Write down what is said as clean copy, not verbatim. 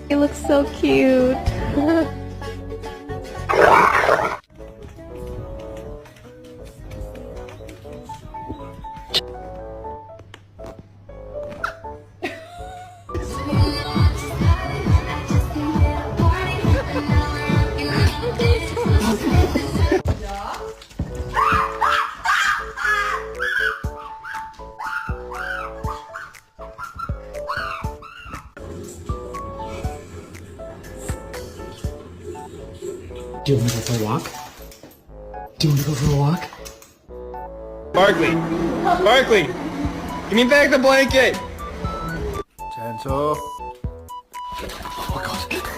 He looks so cute. Do you want to go for a walk? Do you want to go for a walk? Barkley! Barkley! Give me back the blanket! Gentle. Oh my god.